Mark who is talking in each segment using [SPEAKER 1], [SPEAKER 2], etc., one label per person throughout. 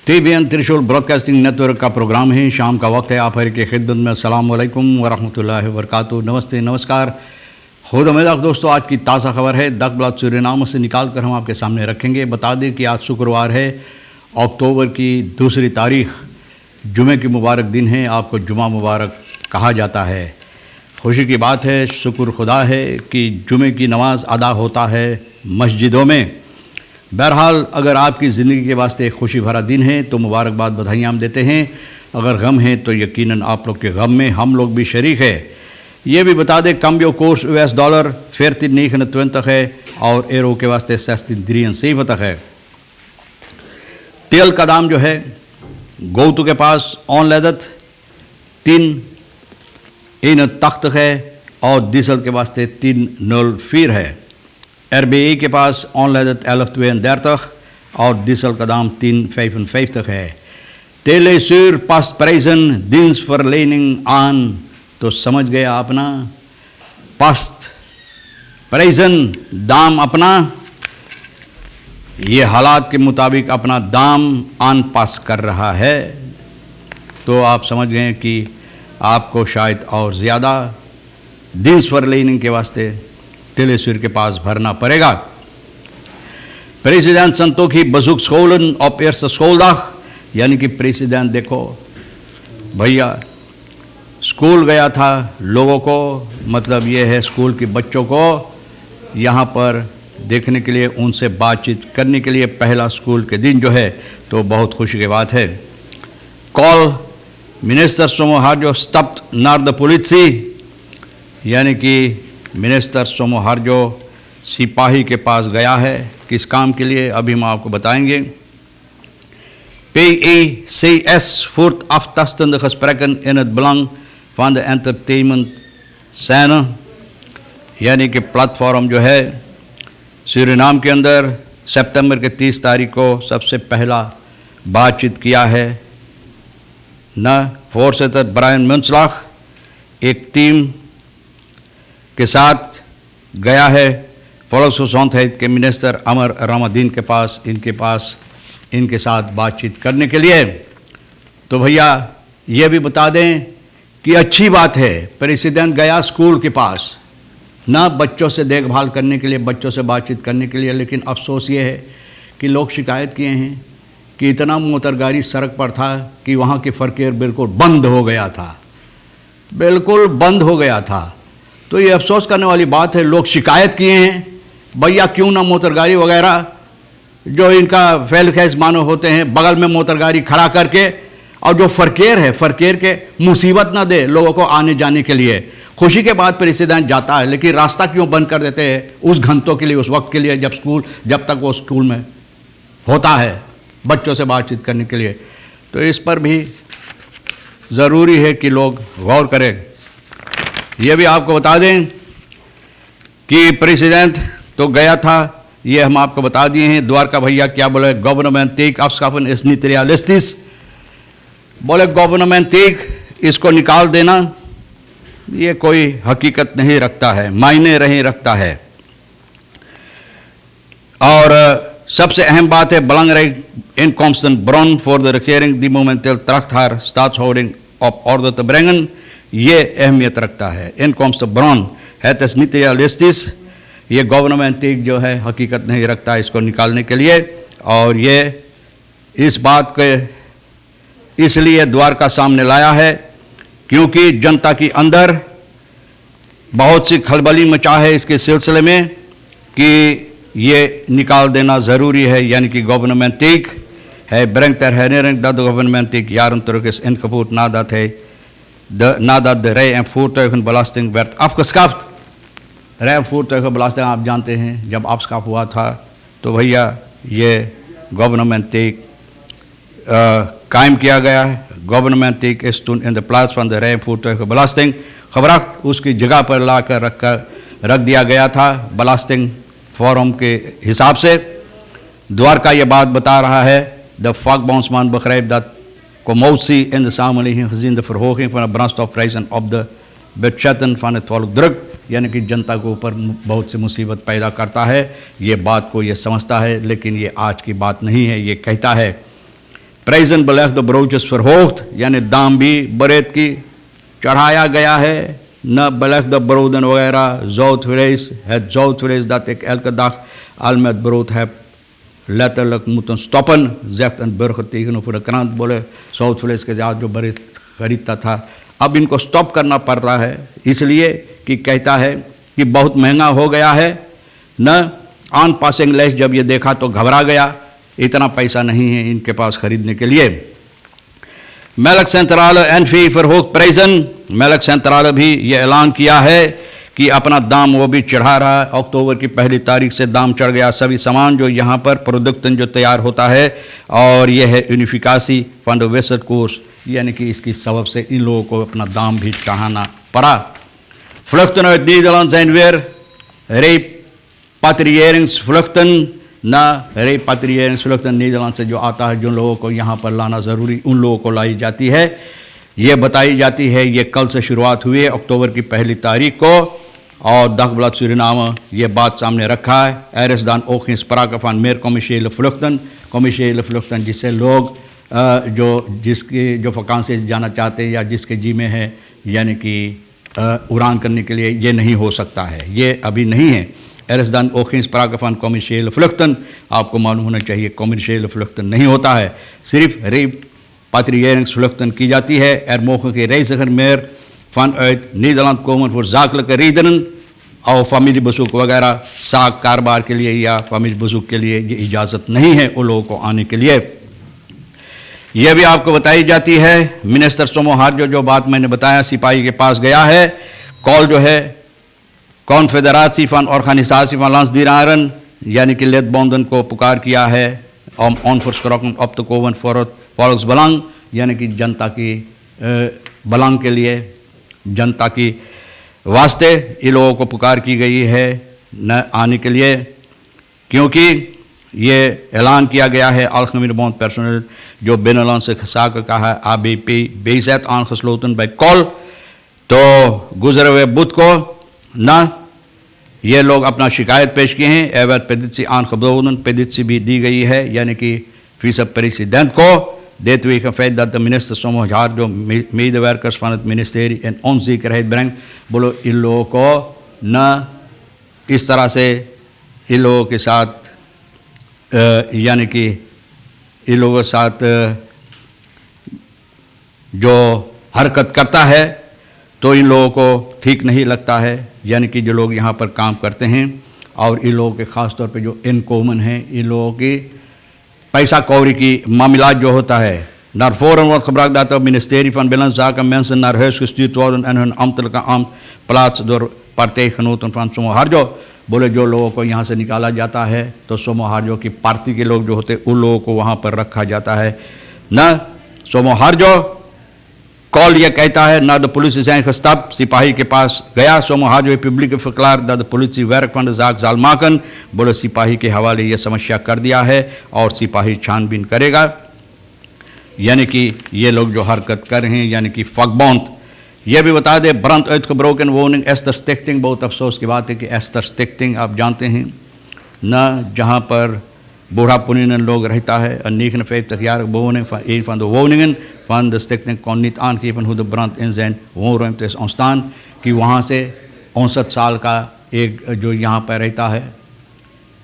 [SPEAKER 1] TBN त्रिशूल broadcasting network का programme है। शाम का वक्त है। आप हर की खिदमत में अस्सलाम वालेकुम वरहमतुल्लाहि वबरकातुहू। नमस्ते, नमस्कार, खुद मेदाक दोस्तों। आज की ताज़ा खबर है दकबला सूरीनाम से निकाल कर हम आपके सामने रखेंगे। बता दें कि आज शुक्रवार है, अक्टूबर की 2 तारीख, जुमे की मुबारक दिन है। आपको जुमा मुबारक कहा जाता है। खुशी की बात है, शुक्र खुदा है कि जुमे की नमाज अदा होता है मस्जिदों में। बहरहाल अगर आपकी ज़िंदगी के वास्ते एक खुशी भरा दिन है तो मुबारकबाद, बधाइयाँ हम देते हैं। अगर गम है तो यकीनन आप लोग के गम में हम लोग भी शरीक है। ये भी बता दें कम्बियो कोर्स $US $14.29 है और एरो के वास्ते $16 है। तेल का दाम जो है गोतु के पास ऑन लेदत 3 है और डीजल के वास्ते 3.04 है। RBI के पास ऑन लेदत 11.32 और डीजल का दाम 3.55 है। तेले सुर पास प्राइजन दिन्स फॉर लेनिंग आन, तो समझ गए अपना पास्ट प्राइजन दाम अपना ये हालात के मुताबिक अपना दाम आन पास कर रहा है। तो आप समझ गए कि आपको शायद और ज़्यादा दिन्स फॉर लेनिंग के वास्ते तेलेसुर के पास भरना पड़ेगा। प्रेसिडेंट संतोखी बजुक स्कूलन ऑफ एर्स स्कूलदाख, यानी कि प्रेसिडेंट देखो भैया स्कूल गया था लोगों को, मतलब ये है स्कूल के बच्चों को यहाँ पर देखने के लिए, उनसे बातचीत करने के लिए पहला स्कूल के दिन जो है तो बहुत खुशी की बात है। कॉल मिनिस्टर सोमोहार्जो स्तब्ध नार्द पुलिसी, यानी कि मिनिस्टर सोमोहार्जो सिपाही के पास गया है। किस काम के लिए अभी हम आपको बताएंगे। PECS voert aftasten gesprekken in het belang van de entertainment scène, यानी कि प्लेटफॉर्म जो है सूरीनाम के अंदर सितंबर के 30 तारीख को सबसे पहला बातचीत किया है न voorzitter ब्रायन मुंसलाख एक टीम के साथ गया है। volksgezondheid के मिनिस्टर अमर रामादीन के पास इनके साथ बातचीत करने के लिए। तो भैया ये भी बता दें कि अच्छी बात है, प्रेसिडेंट गया स्कूल के पास ना बच्चों से देखभाल करने के लिए, बच्चों से बातचीत करने के लिए। लेकिन अफसोस ये है कि लोग शिकायत किए हैं कि इतना मोटर गाड़ी सड़क पर था कि वहाँ की फरकेर बिल्कुल बंद हो गया था, बिल्कुल बंद हो गया था। तो ये अफसोस करने वाली बात है। लोग शिकायत किए हैं भैया क्यों ना मोटर गाड़ी वगैरह जो इनका फेल खैज मानो होते हैं बगल में मोटर गाड़ी खड़ा करके, और जो फरकेर है फरकेर के मुसीबत ना दे लोगों को आने जाने के लिए। खुशी के बाद प्रेसिडेंट जाता है लेकिन रास्ता क्यों बंद कर देते हैं उस घंटों के लिए, उस वक्त के लिए जब तक वो स्कूल में होता है बच्चों से बातचीत करने के लिए। तो इस पर भी ज़रूरी है कि लोग गौर करें। ये भी आपको बता दें कि प्रेसिडेंट तो गया था, ये हम आपको बता दिए हैं। द्वारका भैया क्या बोले, गवर्नमेंटिक afschaffen is niet realistisch, बोले गवर्नमेंटिक इसको निकाल देना ये कोई हकीकत नहीं रखता है, मायने नहीं रखता है। और सबसे अहम बात है belangrijk inkomsten bron voor de regering die momenteel tracht haar staatshouding op orde te brengen, ये अहमियत रखता है। इनकॉम्स ब्रॉन है तो niet realistisch, ये गवर्नमेंटिक जो है हकीकत नहीं रखता इसको निकालने के लिए। और ये इस बात के इसलिए द्वारका सामने लाया है क्योंकि जनता के अंदर बहुत सी खलबली मचा है इसके सिलसिले में कि ये निकाल देना ज़रूरी है, यानी कि गवर्नमेंटिक है brengt herinnering dat de gouvernementiek jaren terug is ingevoerd nadat de rij- en voertuigenbelasting werd afgeschaft। Roy en voertuigenbelasting आप जानते हैं जब afschaff हुआ था तो भैया ये गवर्नमेंटिक कायम किया गया है। गवर्नमेंटिक is toen in de plaats van de rij- en voertuigenbelasting gebracht, उसकी जगह पर ला कर रख दिया गया था belasting फॉर्म के हिसाब से। द्वारका ये बात बता रहा है de vakbondsman begrijpt dat commotie in de samenleving gezien de verhoging van de brandstofprijzen op de budgetten van het volk drukt, यानी कि जनता के ऊपर बहुत सी मुसीबत पैदा करता है। ये बात को ये समझता है लेकिन ये आज की बात नहीं है। ये कहता है Prijzen belegde broodjes verhoogd, यानी दाम भी ब्रेड की चढ़ाया गया है. न belegde broden वगैरह, zoutvlees, het zoutvlees dat ik elke dag al met brood heb letterlijk moeten stoppen, zegt een burger tegenover de krant. बोले zoutvlees के साथ जो ब्रेड खरीदता था अब इनको स्टॉप करना पड़ रहा है, इसलिए कि कहता है कि बहुत महंगा हो गया है. न ऑन पासिंग लेस जब ये देखा तो घबरा गया, इतना पैसा नहीं है इनके पास खरीदने के लिए. Melkcentrale NV verhoogt prijzen. Melkcentrale भी ये ऐलान किया है कि अपना दाम वो भी चढ़ा रहा है. अक्टूबर की पहली तारीख से दाम चढ़ गया सभी सामान जो यहाँ पर प्रोडक्ट जो तैयार होता है, और ये है यूनिफिकासी फंड वेस्ट कोर्स, यानी कि इसकी सबब से इन लोगों को अपना दाम भी चढ़ाना पड़ा. Vluchten uit Nederland zijn weer repatriëringsvluchten. ना repatriëringsvluchten Nederland से जो आता है, जिन लोगों को यहाँ पर लाना ज़रूरी उन लोगों को लाई जाती है. ये बताई जाती है, ये कल से शुरुआत हुई है अक्टूबर की पहली तारीख को, और Dagblad Suriname ये बात सामने रखा है. Er is dan ook geen sprake van meer commerciële vluchten. Commerciële vluchten जिससे लोग जिसके जो vakanties जाना चाहते हैं या जिसके जी में है, यानी कि उड़ान करने के लिए, ये नहीं हो सकता है, ये अभी नहीं है. Er is dan ook geen sprake van commerciële vluchten. आपको मालूम होना चाहिए commerciële vluchten नहीं होता है, सिर्फ repatriëringsvluchten की जाती है. Er mogen geen reiziger meer vanuit Nederland komen voor zakelijke redenen और familiebezoek वगैरह, साग कारोबार के लिए या familiebezoek के लिए ये इजाज़त नहीं है उन लोगों को आने के लिए. यह भी आपको बताई जाती है. मिनिस्टर सोमोहार्जो जो बात मैंने बताया सिपाही के पास गया है, कॉल जो है confederacy van Organisatie van Landsdienaren, यानी कि lidbonden को पुकार किया है om onverschrokken op te komen voor het volksbelang, यानी कि जनता की belang के लिए, जनता की वास्ते इन लोगों को पुकार की गई है न आने के लिए, क्योंकि ये ऐलान किया गया है. Algemene Bond personeel जो binnenlandse zaken का है ABP BZ aangesloten bij call. तो गुजरे हुए बुध को ना ये लोग अपना शिकायत पेश किए हैं. एवं petitie aangeboden, petitie भी दी गई है, यानी कि vice-president को, dit wegens het feit dat de minister sommige jaar door medewerkers van het ministerie in onzekerheid brengt. बोलो इन लोगों को न इस तरह से इन लोगों के साथ यानी कि इन लोगों के साथ जो हरकत करता है तो इन लोगों को ठीक नहीं लगता है, यानी कि जो लोग यहाँ पर काम करते हैं और इन लोगों के ख़ास तौर पे जो इनकॉमन है, इन लोगों की पैसा कौड़ी की मामला जो होता है. Naar voren wordt gebracht dat het ministerie van Binnenlandse Zaken mensen naar huis gestuurd worden en hun ambtelijke ambt plaats door partijgenoten van Somoharjo. बोले जो लोगों को यहाँ से निकाला जाता है तो सोमोहार्जो की पार्टी के लोग जो होते हैं उन लोगों को वहाँ पर रखा जाता है. न सोमोहार्जो कॉल ये कहता है ना द पुलिस zijn gestapt, सिपाही के पास गया. सोमोहार्जो public verklaard dat de politie werk van de zaak zal maken. बोले सिपाही के हवाले ये समस्या कर दिया है और सिपाही छानबीन करेगा, यानी कि ये लोग जो हरकत कर रहे हैं, यानी कि vakbond. यह भी बता दे brand uitgebroken woning Esther Stichting. बहुत अफसोस की बात है कि Esther Stichting आप जानते हैं न, जहाँ पर बूढ़ा पुनीन लोग रहता है. Een 59-jarige bewoning van een van de woningen van de stichting kon niet aangeven hoe de brand in zijn woonruimte is ontstaan. कि वहाँ से 59 साल का एक जो यहाँ पर रहता है,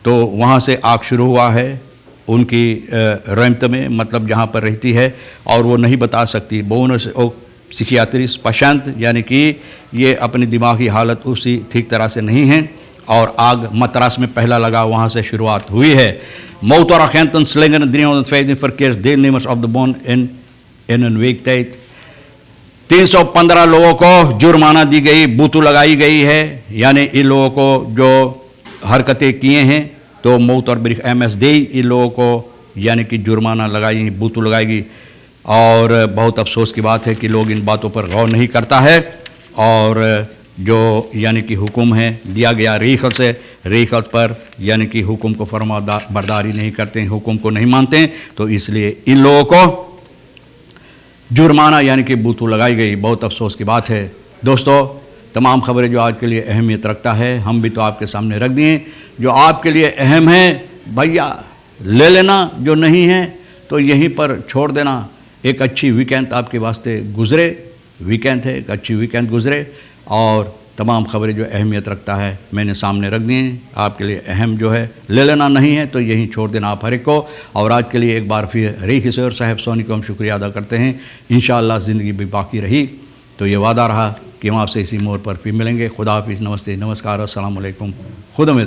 [SPEAKER 1] तो वहाँ से आग शुरू हुआ है उनकी रुimte में, मतलब जहाँ पर रहती है, और वो नहीं बता सकती. बोनस से psichiatrisch patiënt, यानी कि ये अपनी दिमागी हालत उसी ठीक तरह से नहीं है, और आग matras में पहला लगा, वहाँ से शुरुआत हुई है. Motoragenten slingeren 315 verkeersdeelnemers op de bon in een week tijd. 315 लोगों को जुर्माना दी गई, बूतू लगाई गई है, यानी इन लोगों को जो हरकतें किए हैं तो मौत और ब्रिक MSD इन लोगों को यानी कि जुर्माना लगाई, बूतू लगाएगी. और बहुत अफसोस की बात है कि लोग इन बातों पर गौर नहीं करता है, और जो यानी कि हुक्म है दिया गया रीखल से, रीखल पर यानी कि हुक्म को फरमा बरदारी नहीं करते हैं, हुक्म को नहीं मानते हैं, तो इसलिए इन लोगों को जुर्माना यानी कि बूतू लगाई गई. बहुत अफसोस की बात है. दोस्तों, तमाम खबरें जो आज के लिए अहमियत रखता है हम भी तो आपके सामने रख दिए. जो आपके लिए अहम है भैया ले लेना, जो नहीं है तो यहीं पर छोड़ देना। एक अच्छी वीकेंड आपके वास्ते गुज़रे, वीकेंड है, एक अच्छी वीकेंड गुज़रे और तमाम खबरें जो अहमियत रखता है मैंने सामने रख दी हैं आपके लिए। अहम जो है ले लेना नहीं है तो यहीं छोड़ देना आप हर एक को। और आज के लिए एक बार फिर रही किशोर साहब सोनी को हम शुक्रिया अदा करते हैं। इंशाअल्लाह ज़िंदगी भी बाकी रही तो ये वादा रहा कि हम आपसे इसी मोड़ पर फिर मिलेंगे। खुदा हाफिज़, नमस्ते, नमस्कार, अस्सलाम वालेकुम, खुदा में